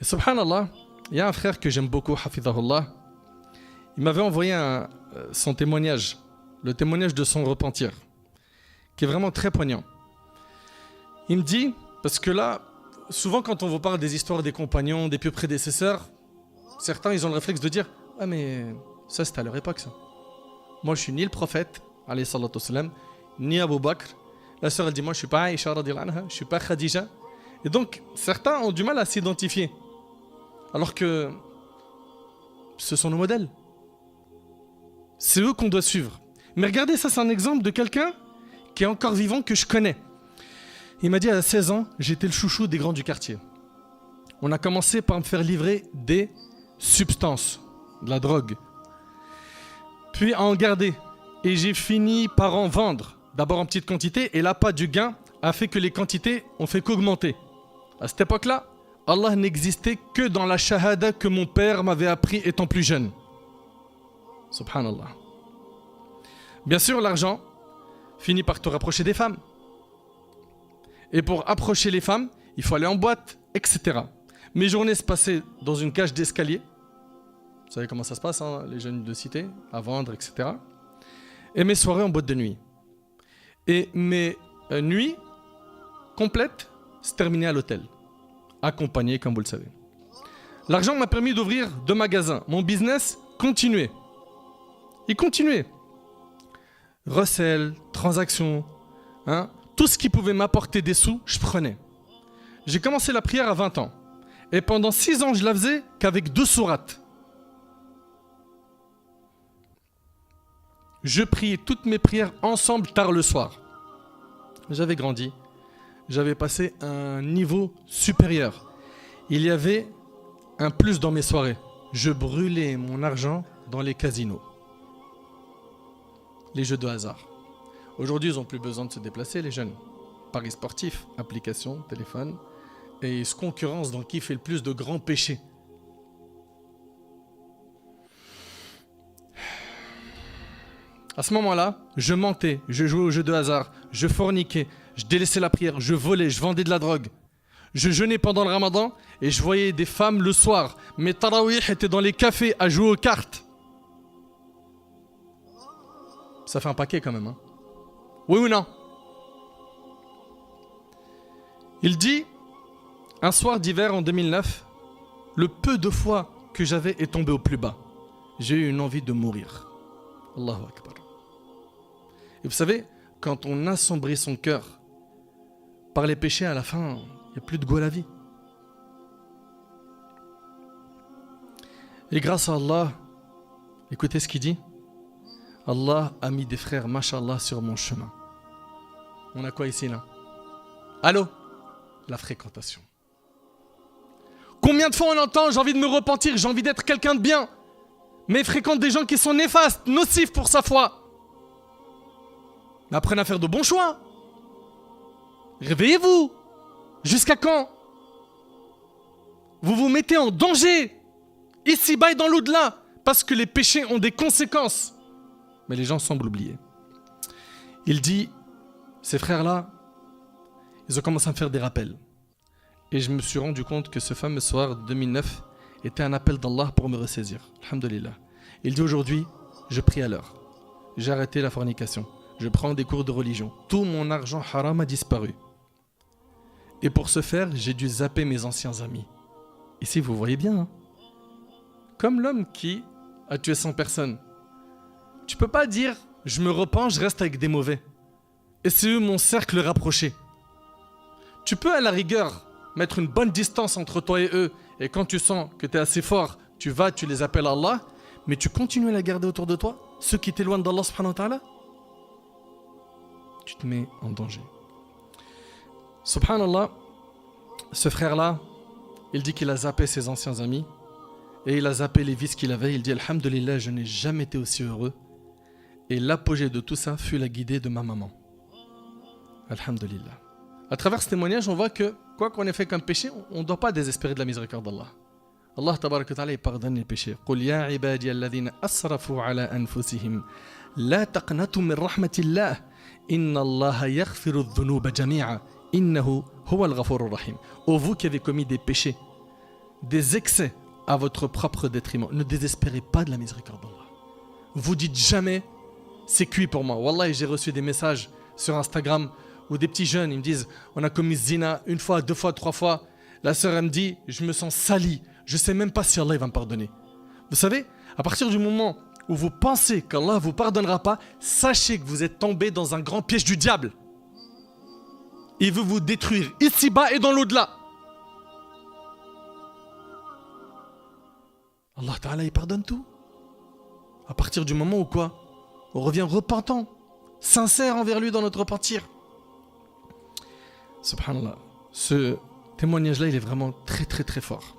Et subhanallah, il y a un frère que j'aime beaucoup, hafidhahullah. Il m'avait envoyé son témoignage, le témoignage de son repentir, qui est vraiment très poignant. Il me dit, parce que là, souvent quand on vous parle des histoires des compagnons, des pieux prédécesseurs, certains ils ont le réflexe de dire « Ah mais ça c'était à leur époque ça. Moi je suis ni le prophète, alayhi salatu wassalam, ni Abu Bakr. » La sœur elle dit « Moi je suis pas Aïcha radiyallahu anha, je suis pas Khadija. » Et donc certains ont du mal à s'identifier. Alors que ce sont nos modèles. C'est eux qu'on doit suivre. Mais regardez, ça c'est un exemple de quelqu'un qui est encore vivant, que je connais. Il m'a dit à 16 ans, j'étais le chouchou des grands du quartier. On a commencé par me faire livrer des substances, de la drogue. Puis à en garder. Et j'ai fini par en vendre. D'abord en petite quantité, et l'appât du gain a fait que les quantités ont fait qu'augmenter. À cette époque-là, Allah n'existait que dans la shahada que mon père m'avait appris étant plus jeune. Subhanallah. Bien sûr, l'argent finit par te rapprocher des femmes. Et pour approcher les femmes, il faut aller en boîte, etc. Mes journées se passaient dans une cage d'escalier. Vous savez comment ça se passe, hein, les jeunes de cité, à vendre, etc. Et mes soirées en boîte de nuit. Et mes nuits complètes se terminaient à l'hôtel, accompagné, comme vous le savez. L'argent m'a permis d'ouvrir 2 magasins. Mon business continuait. Il continuait. Recel, transactions, tout ce qui pouvait m'apporter des sous, je prenais. J'ai commencé la prière à 20 ans. Et pendant 6 ans, je la faisais qu'avec 2 sourates. Je priais toutes mes prières ensemble tard le soir. J'avais grandi. J'avais passé un niveau supérieur. Il y avait un plus dans mes soirées. Je brûlais mon argent dans les casinos. Les jeux de hasard. Aujourd'hui, ils n'ont plus besoin de se déplacer, les jeunes. Paris sportif, application, téléphone. Et ils se concurrencent dans qui fait le plus de grands péchés. À ce moment-là, je mentais, je jouais aux jeux de hasard, je forniquais, je délaissais la prière, je volais, je vendais de la drogue. Je jeûnais pendant le ramadan et je voyais des femmes le soir. Mes tarawih étaient dans les cafés à jouer aux cartes. Ça fait un paquet quand même, hein. Oui ou non? Il dit, un soir d'hiver en 2009, le peu de foi que j'avais est tombé au plus bas. J'ai eu une envie de mourir. Allahu Akbar. Et vous savez, quand on assombrit son cœur par les péchés, à la fin, il n'y a plus de goût à la vie. Et grâce à Allah, écoutez ce qu'il dit. Allah a mis des frères, mashallah, sur mon chemin. On a quoi ici, là? Allô? La fréquentation. Combien de fois on entend, j'ai envie de me repentir, j'ai envie d'être quelqu'un de bien, mais fréquente des gens qui sont néfastes, nocifs pour sa foi. Mais apprenez à faire de bons choix. Réveillez-vous. Jusqu'à quand? Vous vous mettez en danger, ici-bas et dans l'au-delà, parce que les péchés ont des conséquences. Mais les gens semblent oublier. Il dit, ces frères-là, ils ont commencé à me faire des rappels. Et je me suis rendu compte que ce fameux soir 2009 était un appel d'Allah pour me ressaisir. Alhamdulillah. Il dit aujourd'hui, je prie à l'heure. J'ai arrêté la fornication. Je prends des cours de religion. Tout mon argent haram a disparu. Et pour ce faire, j'ai dû zapper mes anciens amis. Ici, vous voyez bien. Hein, comme l'homme qui a tué 100 personnes. Tu peux pas dire, je me repens, je reste avec des mauvais. Et c'est eux mon cercle rapproché. Tu peux à la rigueur mettre une bonne distance entre toi et eux. Et quand tu sens que tu es assez fort, tu vas, tu les appelles Allah. Mais tu continues à les garder autour de toi. Ceux qui t'éloignent d'Allah subhanahu wa ta'ala. Tu te mets en danger. Subhanallah, ce frère-là, il dit qu'il a zappé ses anciens amis et il a zappé les vices qu'il avait. Il dit, alhamdulillah, je n'ai jamais été aussi heureux. Et l'apogée de tout ça fut la guidée de ma maman. Alhamdulillah. À travers ce témoignage, on voit que, quoi qu'on ait fait comme péché, on ne doit pas désespérer de la miséricorde d'Allah. Allah tabaraka wa ta'ala, il pardonne les péchés. Qul ya ibadi alladhina asrafu ala anfusihim la taqnatu min rahmatillah inna Allah yaghfiru dhunuba jami'a innahu huwa al-ghafurur rahim. Ô vous qui avez commis des péchés, des excès à votre propre détriment. Ne désespérez pas de la miséricorde d'Allah. Vous dites jamais, c'est cuit pour moi. Wallah, j'ai reçu des messages sur Instagram où des petits jeunes, ils me disent, on a commis zina 1 fois, 2 fois, 3 fois. La sœur, elle me dit, je me sens sali. Je ne sais même pas si Allah il va me pardonner. Vous savez, à partir du moment où vous pensez qu'Allah ne vous pardonnera pas, sachez que vous êtes tombé dans un grand piège du diable. Il veut vous détruire ici-bas et dans l'au-delà. Allah Ta'ala, il pardonne tout. À partir du moment où quoi? On revient repentant, sincère envers lui dans notre repentir. Subhanallah. Ce témoignage-là, il est vraiment très très très fort.